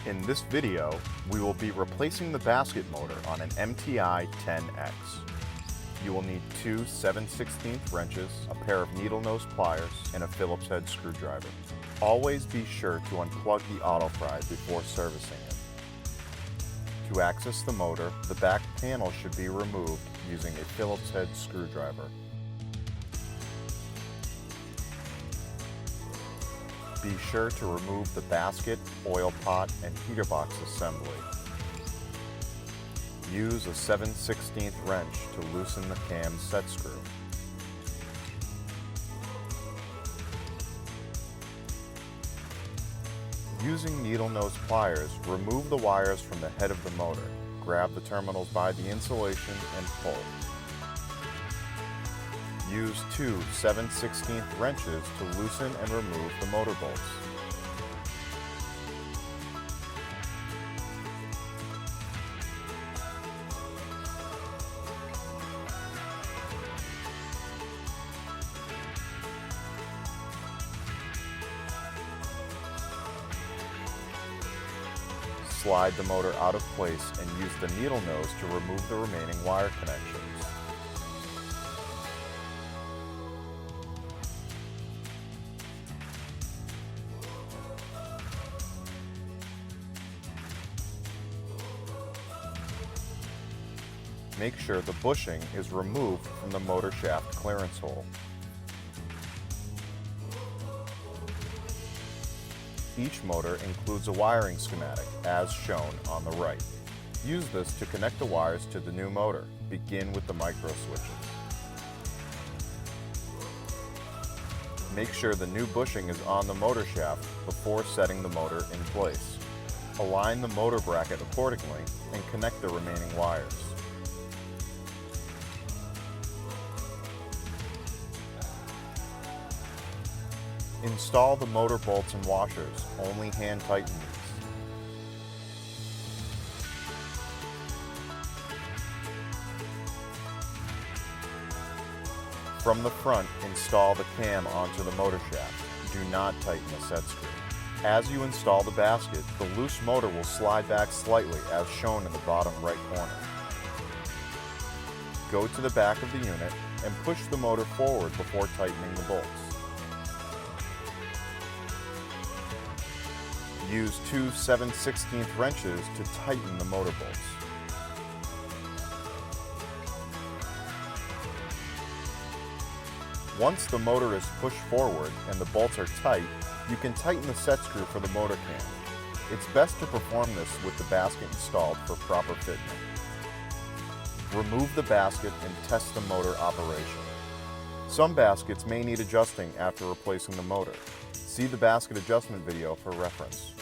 In this video, we will be replacing the basket motor on an MTI 10X. You will need two 7/16 wrenches, a pair of needle nose pliers, and a Phillips head screwdriver. Always be sure to unplug the AutoFry before servicing it. To access the motor, the back panel should be removed using a Phillips head screwdriver. Be sure to remove the basket, oil pot, and heater box assembly. Use a 7/16 wrench to loosen the cam set screw. Using needle nose pliers, remove the wires from the head of the motor. Grab the terminals by the insulation and pull. Use two 7/16 wrenches to loosen and remove the motor bolts. Slide the motor out of place and use the needle nose to remove the remaining wire connections. Make sure the bushing is removed from the motor shaft clearance hole. Each motor includes a wiring schematic, as shown on the right. Use this to connect the wires to the new motor. Begin with the micro switches. Make sure the new bushing is on the motor shaft before setting the motor in place. Align the motor bracket accordingly and connect the remaining wires. Install the motor bolts and washers, only hand tighten these. From the front, install the cam onto the motor shaft. Do not tighten the set screw. As you install the basket, the loose motor will slide back slightly as shown in the bottom right corner. Go to the back of the unit and push the motor forward before tightening the bolts. Use two 7/16 wrenches to tighten the motor bolts. Once the motor is pushed forward and the bolts are tight, you can tighten the set screw for the motor cam. It's best to perform this with the basket installed for proper fitment. Remove the basket and test the motor operation. Some baskets may need adjusting after replacing the motor. See the basket adjustment video for reference.